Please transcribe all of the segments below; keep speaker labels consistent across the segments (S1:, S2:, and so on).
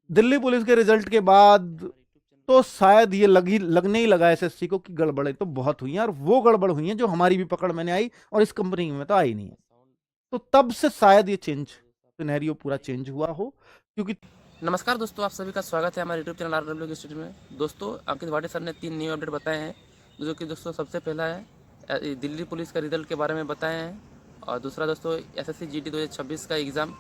S1: Delhi police के result के बाद तो शायद ये लगने ही लगा एसएससी को कि गड़बड़ें तो बहुत हुई हैं, और वो गड़बड़ हुई हैं जो हमारी भी पकड़ में नहीं आई और इस कंपनी में तो आई नहीं है। तो तब से शायद ये चेंज सिनेरियो पूरा चेंज हुआ हो, क्योंकि
S2: नमस्कार दोस्तों, आप सभी का स्वागत है हमारे यूट्यूब चैनल RW के स्टूडियो में। दोस्तों, अंकित भाटी सर ने 3 न्यू अपडेट बताए हैं, जो कि दोस्तों सबसे पहला है दिल्ली पुलिस का रिजल्ट के बारे में बताए हैं, और दूसरा दोस्तों SSC GD 2026 का एग्ज़ाम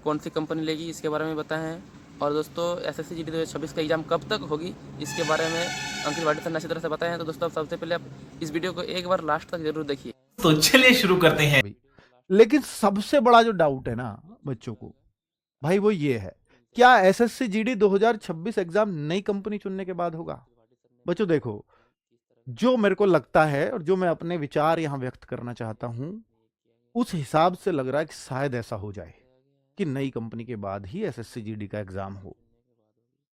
S2: कौन सी कंपनी लेगी इसके बारे में बताए हैं, और दोस्तों SSC GD 2026 का एग्ज़ाम कब तक होगी इसके बारे में अंकित भाटी सर ने अच्छी तरह से बताया है। तो दोस्तों, अब सबसे पहले आप इस वीडियो को एक बार लास्ट तक जरूर देखिए।
S3: तो चलिए शुरू करते हैं।
S1: लेकिन सबसे बड़ा जो डाउट है ना बच्चों को, भाई वो ये है, क्या एसएससी जीडी 2026 एग्जाम नई कंपनी चुनने के बाद होगा? बच्चों देखो, जो मेरे को लगता है और जो मैं अपने विचार यहां व्यक्त करना चाहता हूं, उस हिसाब से लग रहा है कि शायद ऐसा हो जाए कि नई कंपनी के बाद ही एसएससी जीडी का एग्जाम हो।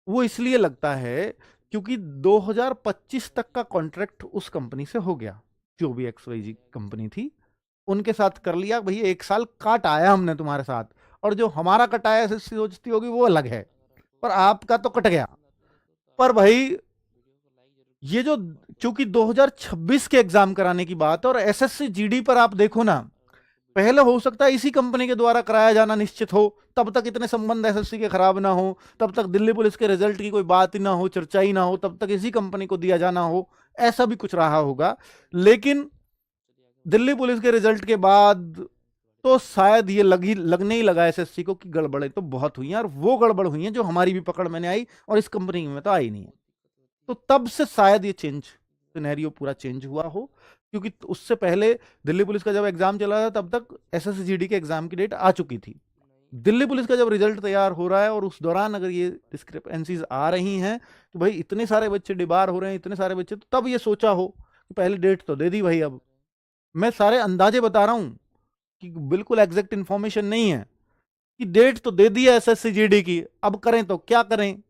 S1: वो इसलिए लगता है क्योंकि 2025 तक का कॉन्ट्रैक्ट उस कंपनी से हो गया, जो भी XYZ कंपनी थी उनके साथ कर लिया। भैया 1 साल काट आया हमने तुम्हारे साथ, और जो हमारा कटाया एसएससी सोचती होगी वो अलग है, पर आपका तो कट गया। पर भाई ये जो, चूंकि 2026 के एग्जाम कराने की बात है और एसएससी जीडी पर आप देखो ना, पहले हो सकता है इसी कंपनी के द्वारा कराया जाना निश्चित हो, तब तक इतने संबंध एसएससी के खराब ना हो, तब तक दिल्ली पुलिस के रिजल्ट की कोई बात ही ना हो, चर्चा ही ना हो, तब तक इसी कंपनी को दिया जाना हो, ऐसा भी कुछ रहा होगा। लेकिन दिल्ली पुलिस के रिजल्ट के बाद तो शायद ये लगने ही लगा एसएससी को कि गड़बड़ें तो बहुत हुई हैं, और वो गड़बड़ हुई हैं जो हमारी भी पकड़ में नहीं आई और इस कंपनी में तो आई नहीं है। तो तब से शायद ये चेंज सिनेरियो पूरा चेंज हुआ हो, क्योंकि उससे पहले दिल्ली पुलिस का जब एग्जाम चला था तब तक एसएससी जीडी के एग्जाम की डेट आ चुकी थी। दिल्ली पुलिस का जब रिजल्ट तैयार हो रहा है और उस दौरान अगर ये डिस्क्रिपेंसीज आ रही हैं, तो भाई इतने सारे बच्चे डिबार हो रहे हैं, इतने सारे बच्चे, तो तब ये सोचा हो कि पहले डेट तो दे दी भाई। अब मैं सारे अंदाजे बता रहा हूं कि बिल्कुल एग्जैक्ट इंफॉर्मेशन नहीं है, कि डेट तो दे दी है एसएससी जीडी की, अब करें तो क्या करें।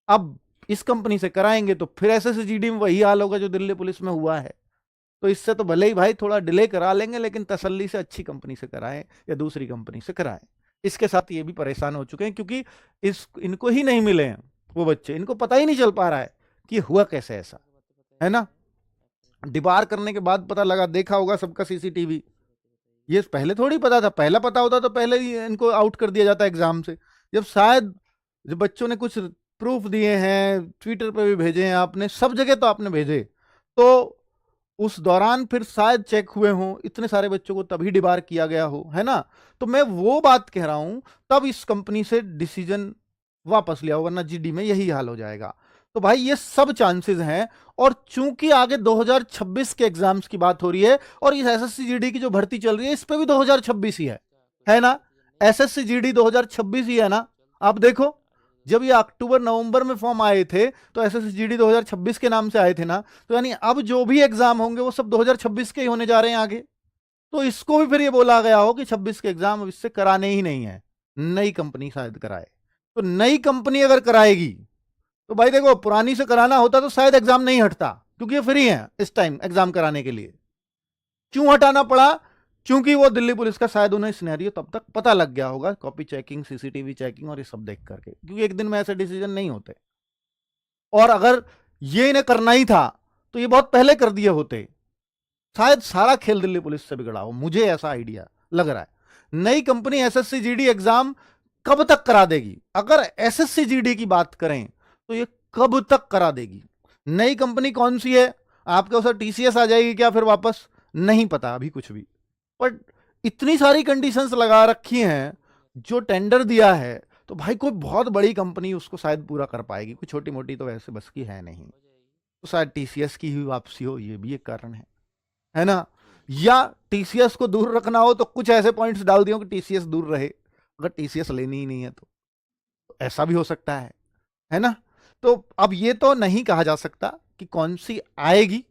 S1: अब इस कंपनी से कराएंगे तो फिर एसएससी जीडी में वही हाल होगा जो दिल्ली पुलिस में हुआ है। तो इससे तो भले ही भाई थोड़ा डिले करा लेंगे, लेकिन तसल्ली से अच्छी कंपनी से कराएं या दूसरी कंपनी से कराएं। इसके साथ ये भी परेशान हो चुके हैं, क्योंकि इनको ही नहीं मिले हैं वो बच्चे, इनको पता ही नहीं चल पा रहा है कि हुआ कैसे ऐसा, है ना। डिबार करने के बाद पता लगा, देखा होगा सबका सीसीटीवी, ये पहले थोड़ी पता था। पहला पता होता तो पहले ही इनको आउट कर दिया जाता एग्जाम से। जब शायद जब बच्चों ने कुछ प्रूफ दिए हैं, ट्विटर पे भी भेजे हैं आपने, सब जगह तो आपने भेजे, तो उस दौरान फिर शायद चेक हुए हों, इतने सारे बच्चों को तभी डिबार किया गया हो, है ना। तो मैं वो बात कह रहा हूं, तब इस कंपनी से डिसीजन वापस लिया हो, वरना जीडी में यही हाल हो जाएगा। तो भाई ये सब चांसेस हैं, और चूंकि आगे 2026 के एग्जाम्स की बात हो रही है, और इस एसएससी जीडी की जो भर्ती चल रही है इस पे भी 2026 ही है ना। एसएससी जीडी 2026 ही है ना। आप देखो, जब ये अक्टूबर नवंबर में फॉर्म आए थे तो एसएससी जीडी 2026 के नाम से आए थे ना, तो यानी अब जो भी एग्जाम होंगे वो सब 2026 के ही होने जा रहे हैं आगे। तो इसको भी फिर ये बोला गया हो कि 26 के एग्जाम अब इससे कराने ही नहीं है, नई कंपनी शायद कराए। तो नई कंपनी अगर कराएगी तो भाई देखो, पुरानी से कराना होता तो शायद एग्जाम नहीं हटता, क्योंकि ये फ्री है इस टाइम एग्जाम कराने के लिए। क्यों हटाना पड़ा? क्योंकि वो दिल्ली पुलिस का शायद उन्हें सिनेरियो तब तक पता लग गया होगा, कॉपी चेकिंग, सीसीटीवी चेकिंग और ये सब देख करके, क्योंकि एक दिन में ऐसे डिसीजन नहीं होते। और अगर ये इन्हें करना ही था तो ये बहुत पहले कर दिए होते। शायद सारा खेल दिल्ली पुलिस से बिगड़ा हो, मुझे ऐसा आइडिया लग रहा है। नई कंपनी एसएससी जीडी एग्जाम कब तक करा देगी? अगर एसएससी जीडी की बात करें तो ये कब तक करा देगी? नई कंपनी कौन सी है? आपके उसे टीसीएस आ जाएगी क्या फिर वापस? नहीं पता अभी कुछ भी, बट इतनी सारी कंडीशंस लगा रखी हैं, जो टेंडर दिया है, तो भाई कोई बहुत बड़ी कंपनी उसको शायद पूरा कर पाएगी, कोई छोटी मोटी तो वैसे बस की है नहीं। तो शायद टीसीएस की ही वापसी हो, ये भी एक कारण है ना। या टीसीएस को दूर रखना हो तो कुछ ऐसे पॉइंट्स डाल दियो कि टीसीएस दूर रहे, अगर टीसीएस लेनी ही नहीं है तो ऐसा भी हो सकता है ना। तो अब ये तो नहीं कहा जा सकता कि कौन सी आएगी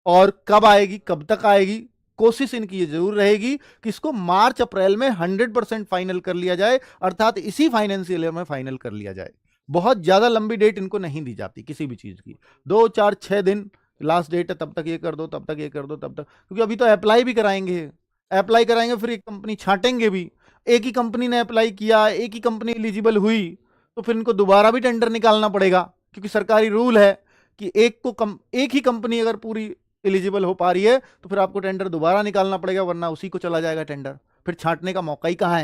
S1: और कब आएगी, कब तक आएगी। कोशिश इनकी ये जरूर रहेगी कि इसको मार्च अप्रैल में 100% फाइनल कर लिया जाए, अर्थात इसी फाइनेंशियल ईयर में फाइनल कर लिया जाए। बहुत ज्यादा लंबी डेट इनको नहीं दी जाती किसी भी चीज की, 2 4 6 दिन लास्ट डेट है, तब तक ये कर दो, तब तक ये कर दो, तब तक, क्योंकि अभी तो अप्लाई भी कराएंगे, अप्लाई कराएंगे फिर एक कंपनी छांटेंगे भी। एक ही कंपनी ने अप्लाई किया, एक ही कंपनी एलिजिबल हुई, तो फिर इनको दोबारा भी टेंडर निकालना पड़ेगा, क्योंकि सरकारी रूल है कि एक ही कंपनी अगर पूरी एलिजिबल हो पा रही है तो फिर आपको टेंडर दोबारा निकालना पड़ेगा, वरना उसी को चला जाएगा टेंडर, फिर छांटने का मौका ही कहाँ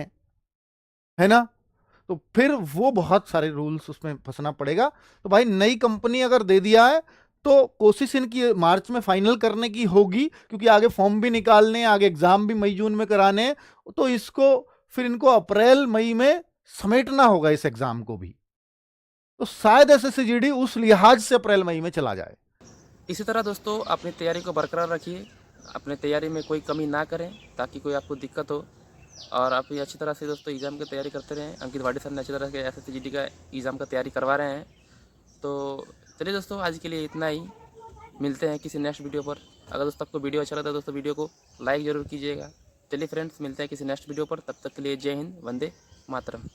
S1: है ना। तो फिर वो बहुत सारे रूल्स उसमें फंसना पड़ेगा। तो भाई नई कंपनी अगर दे दिया है तो कोशिश इनकी मार्च में फाइनल करने की होगी, क्योंकि आगे फॉर्म भी निकालने, आगे एग्जाम भी मई जून में कराने, तो इसको फिर इनको अप्रैल मई में समेटना होगा इस एग्जाम को भी। तो शायद एसएससी उस लिहाज से अप्रैल मई में चला जाए।
S2: इसी तरह दोस्तों अपनी तैयारी को बरकरार रखिए, अपने तैयारी में कोई कमी ना करें ताकि कोई आपको दिक्कत हो, और आप ये अच्छी तरह से दोस्तों एग्ज़ाम की तैयारी करते रहें। अंकित वाडी सर ने अच्छी तरह से एसएससी का एग्ज़ाम का तैयारी करवा रहे हैं। तो चलिए दोस्तों आज के लिए इतना ही, मिलते हैं किसी नेक्स्ट वीडियो पर। अगर दोस्तों आपको वीडियो अच्छा लगता है दोस्तों वीडियो को लाइक ज़रूर कीजिएगा। चलिए फ्रेंड्स मिलते हैं किसी नेक्स्ट वीडियो पर, तब तक के लिए जय हिंद, वंदे मातरम।